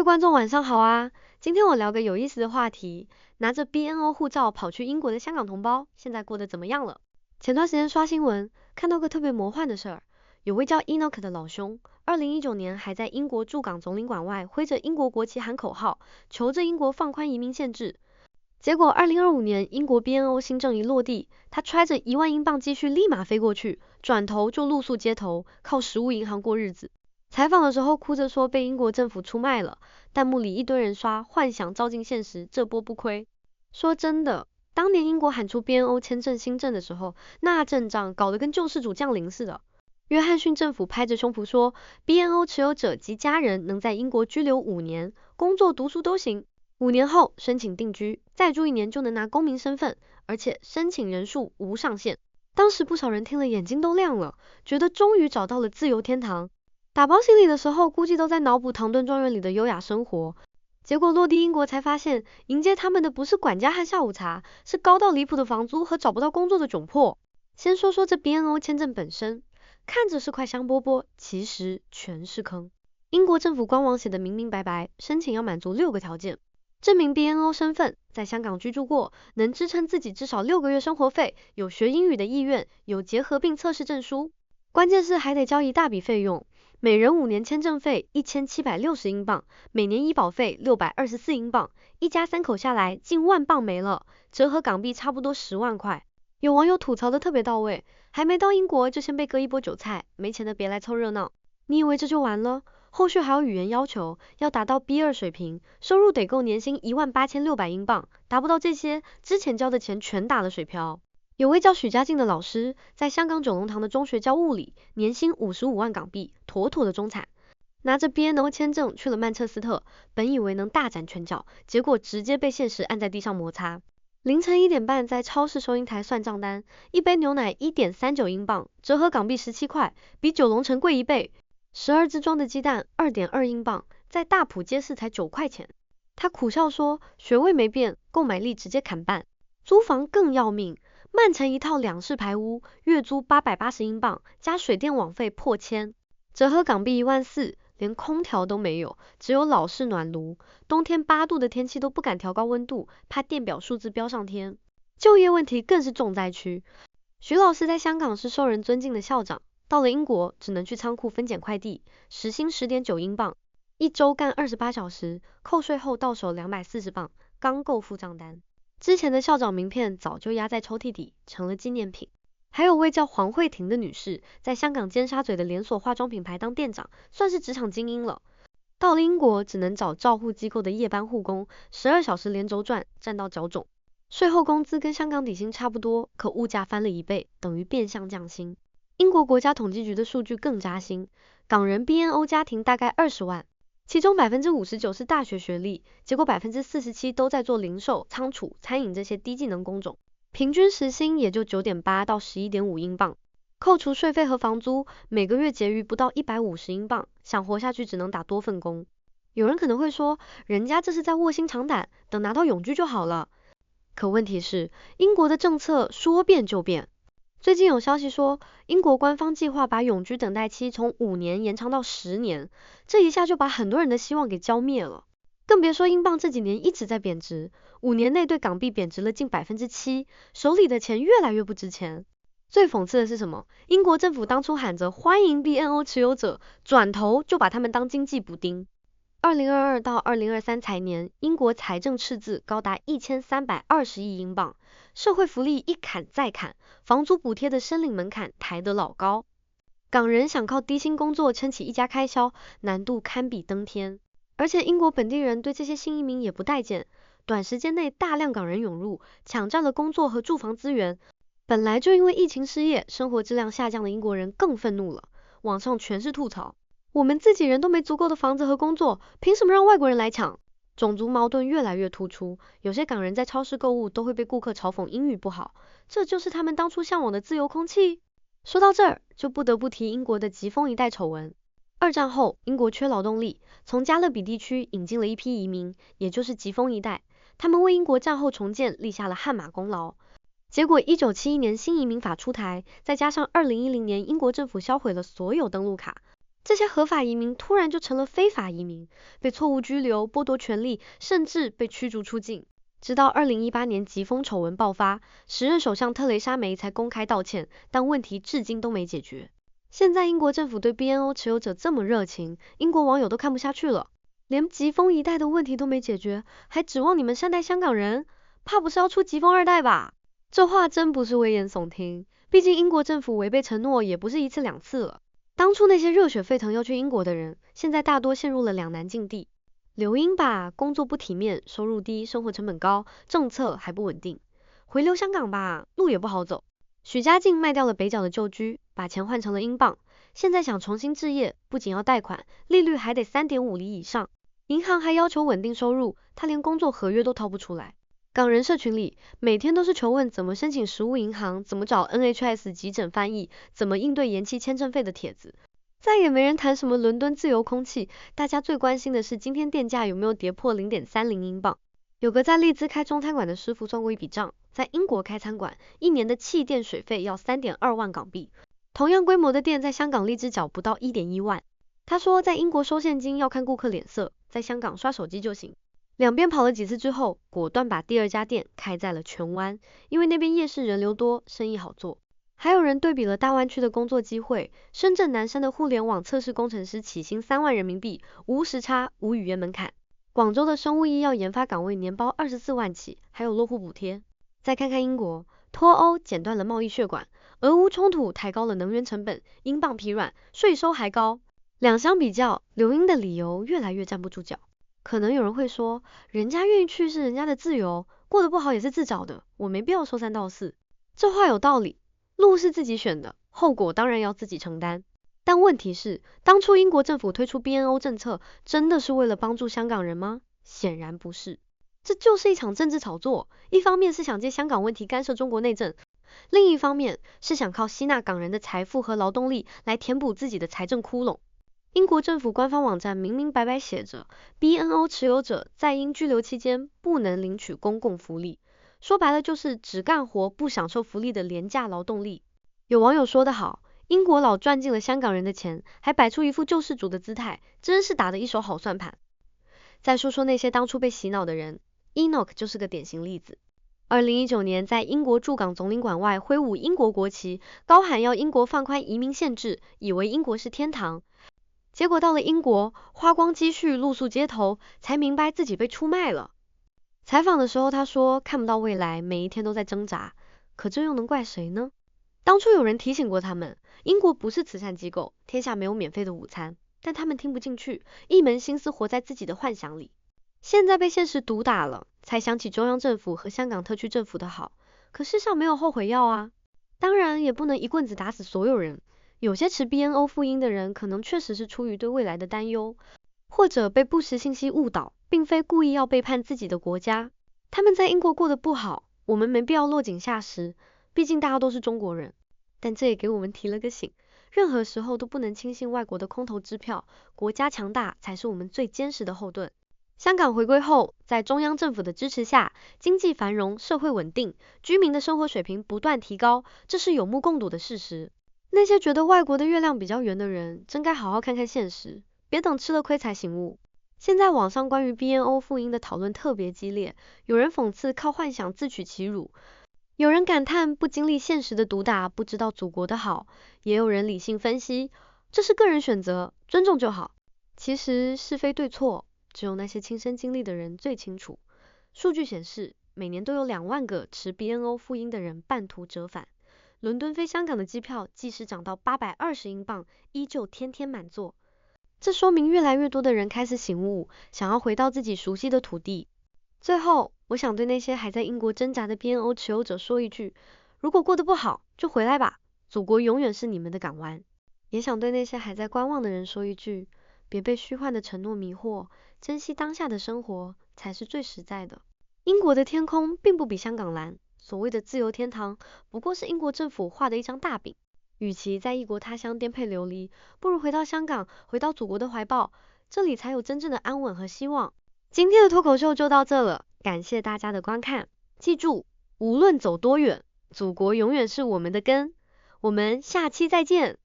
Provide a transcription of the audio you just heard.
位观众晚上好啊！今天我聊个有意思的话题，拿着 BNO 护照跑去英国的香港同胞，现在过得怎么样了？前段时间刷新闻，看到个特别魔幻的事儿，有位叫 Enoch 的老兄，2019年还在英国驻港总领馆外挥着英国国旗喊口号，求着英国放宽移民限制。结果2025年英国 BNO 新政一落地，他揣着1万英镑积蓄立马飞过去，转头就露宿街头，靠食物银行过日子。采访的时候哭着说被英国政府出卖了，弹幕里一堆人刷幻想照进现实，这波不亏。说真的，当年英国喊出 BNO 签证新政的时候，那阵仗搞得跟救世主降临似的。约翰逊政府拍着胸脯说 ，BNO 持有者及家人能在英国居留5年，工作读书都行。5年后申请定居，再住1年就能拿公民身份，而且申请人数无上限。当时不少人听了眼睛都亮了，觉得终于找到了自由天堂。打包行李的时候，估计都在脑补唐顿庄园里的优雅生活。结果落地英国才发现，迎接他们的不是管家和下午茶，是高到离谱的房租和找不到工作的窘迫。先说说这 BNO 签证本身，看着是块香饽饽，其实全是坑。英国政府官网写的明明白白，申请要满足6个条件：证明 BNO 身份，在香港居住过，能支撑自己至少6个月生活费，有学英语的意愿，有结核病测试证书。关键是还得交一大笔费用。每人5年签证费1760英镑，每年医保费624英镑，一家3口下来近1万镑没了，折合港币差不多10万块。有网友吐槽的特别到位，还没到英国就先被割一波韭菜，没钱的别来凑热闹。你以为这就完了？后续还有语言要求，要达到 B2 水平，收入得够年薪18600英镑，达不到这些，之前交的钱全打了水漂。有位叫许家劲的老师，在香港九龙塘的中学教物理，年薪55万港币，妥妥的中产。拿着 BNO 签证去了曼彻斯特，本以为能大展拳脚，结果直接被现实按在地上摩擦。凌晨1点半在超市收银台算账单，一杯牛奶1.39英镑，折合港币17块，比九龙城贵1倍。12只装的鸡蛋2.2英镑，在大埔街市才9块钱。他苦笑说，学位没变，购买力直接砍半。租房更要命。曼城一套2室排屋，月租880英镑，加水电网费破千，折合港币14000，连空调都没有，只有老式暖炉，冬天8度的天气都不敢调高温度，怕电表数字飙上天。就业问题更是重灾区。徐老师在香港是受人尊敬的校长，到了英国只能去仓库分拣快递，时薪10.9英镑，一周干28小时，扣税后到手240镑，刚够付账单。之前的校长名片早就压在抽屉底，成了纪念品。还有位叫黄慧婷的女士，在香港尖沙咀的连锁化妆品牌当店长，算是职场精英了。到了英国只能找照护机构的夜班护工，12小时连轴转，站到脚肿。税后工资跟香港底薪差不多，可物价翻了1倍，等于变相降薪。英国国家统计局的数据更扎心，港人 BNO 家庭大概20万。其中59%是大学学历，结果47%都在做零售、仓储、餐饮这些低技能工种，平均时薪也就9.8到11.5英镑，扣除税费和房租，每个月结余不到150英镑，想活下去只能打多份工。有人可能会说，人家这是在卧薪尝胆，等拿到永居就好了。可问题是，英国的政策说变就变。最近有消息说，英国官方计划把永居等待期从5年延长到10年，这一下就把很多人的希望给浇灭了。更别说英镑这几年一直在贬值，5年内对港币贬值了近7%，手里的钱越来越不值钱。最讽刺的是什么？英国政府当初喊着欢迎 BNO 持有者，转头就把他们当经济补丁。2022到2023财年，英国财政赤字高达1320亿英镑，社会福利一砍再砍，房租补贴的申领门槛抬得老高。港人想靠低薪工作撑起一家开销，难度堪比登天。而且英国本地人对这些新移民也不待见，短时间内大量港人涌入，抢占了工作和住房资源。本来就因为疫情失业，生活质量下降的英国人更愤怒了，网上全是吐槽。我们自己人都没足够的房子和工作，凭什么让外国人来抢？种族矛盾越来越突出，有些港人在超市购物都会被顾客嘲讽英语不好，这就是他们当初向往的自由空气？说到这儿，就不得不提英国的疾风一代丑闻。2战后，英国缺劳动力，从加勒比地区引进了一批移民，也就是疾风一代，他们为英国战后重建立下了汗马功劳。结果1971年新移民法出台，再加上2010年英国政府销毁了所有登陆卡，这些合法移民突然就成了非法移民，被错误拘留、剥夺权利，甚至被驱逐出境。直到2018年疾风丑闻爆发，时任首相特蕾莎梅才公开道歉，但问题至今都没解决。现在英国政府对 BNO 持有者这么热情，英国网友都看不下去了，连疾风一代的问题都没解决，还指望你们善待香港人？怕不是要出疾风2代吧？这话真不是危言耸听，毕竟英国政府违背承诺也不是1次2次了。当初那些热血沸腾要去英国的人，现在大多陷入了两难境地。留英吧，工作不体面，收入低，生活成本高，政策还不稳定；回流香港吧，路也不好走。许家劲卖掉了北角的旧居，把钱换成了英镑，现在想重新置业，不仅要贷款，利率还得3.5厘以上，银行还要求稳定收入，他连工作合约都掏不出来。港人社群里，每天都是求问怎么申请实物银行，怎么找 NHS 急诊翻译，怎么应对延期签证费的帖子。再也没人谈什么伦敦自由空气，大家最关心的是今天电价有没有跌破 0.30 英镑。有个在利兹开中餐馆的师傅算过一笔账，在英国开餐馆，1年的气电水费要3.2万港币，同样规模的店在香港荔枝角不到1.1万。他说在英国收现金要看顾客脸色，在香港刷手机就行。两边跑了几次之后，果断把第2家店开在了荃湾，因为那边夜市人流多，生意好做。还有人对比了大湾区的工作机会，深圳南山的互联网测试工程师起薪3万人民币，无时差，无语言门槛。广州的生物医药研发岗位年包24万起，还有落户补贴。再看看英国，脱欧剪断了贸易血管，俄乌冲突抬高了能源成本，英镑疲软，税收还高。两相比较，留英的理由越来越站不住脚。可能有人会说，人家愿意去是人家的自由，过得不好也是自找的，我没必要说三道四。这话有道理，路是自己选的，后果当然要自己承担。但问题是，当初英国政府推出 BNO 政策，真的是为了帮助香港人吗？显然不是，这就是一场政治炒作，一方面是想借香港问题干涉中国内政，另一方面是想靠吸纳港人的财富和劳动力来填补自己的财政窟窿。英国政府官方网站明明白白写着 ，BNO 持有者在英居留期间不能领取公共福利，说白了就是只干活不享受福利的廉价劳动力。有网友说得好，英国佬赚尽了香港人的钱，还摆出一副救世主的姿态，真是打得一手好算盘。再说说那些当初被洗脑的人 ，Enoch 就是个典型例子。2019年在英国驻港总领馆外挥舞英国国旗，高喊要英国放宽移民限制，以为英国是天堂。结果到了英国，花光积蓄露宿街头，才明白自己被出卖了。采访的时候他说看不到未来，每一天都在挣扎，可这又能怪谁呢？当初有人提醒过他们，英国不是慈善机构，天下没有免费的午餐，但他们听不进去，一门心思活在自己的幻想里。现在被现实毒打了，才想起中央政府和香港特区政府的好，可世上没有后悔药啊。当然也不能一棍子打死所有人，有些持 BNO 赴英的人可能确实是出于对未来的担忧，或者被不实信息误导，并非故意要背叛自己的国家。他们在英国过得不好，我们没必要落井下石，毕竟大家都是中国人。但这也给我们提了个醒，任何时候都不能轻信外国的空头支票，国家强大才是我们最坚实的后盾。香港回归后，在中央政府的支持下，经济繁荣，社会稳定，居民的生活水平不断提高，这是有目共睹的事实。那些觉得外国的月亮比较圆的人，真该好好看看现实，别等吃了亏才醒悟。现在网上关于 BNO 赴英的讨论特别激烈，有人讽刺靠幻想自取其辱，有人感叹不经历现实的毒打，不知道祖国的好，也有人理性分析，这是个人选择，尊重就好。其实是非对错，只有那些亲身经历的人最清楚。数据显示，每年都有2万个持 BNO 赴英的人半途折返。伦敦飞香港的机票即使涨到820英镑，依旧天天满座。这说明越来越多的人开始醒悟，想要回到自己熟悉的土地。最后，我想对那些还在英国挣扎的 BNO 持有者说一句，如果过得不好，就回来吧，祖国永远是你们的港湾。也想对那些还在观望的人说一句，别被虚幻的承诺迷惑，珍惜当下的生活才是最实在的。英国的天空并不比香港蓝，所谓的自由天堂，不过是英国政府画的一张大饼。与其在异国他乡颠沛流离，不如回到香港，回到祖国的怀抱，这里才有真正的安稳和希望。今天的脱口秀就到这了，感谢大家的观看。记住，无论走多远，祖国永远是我们的根。我们下期再见。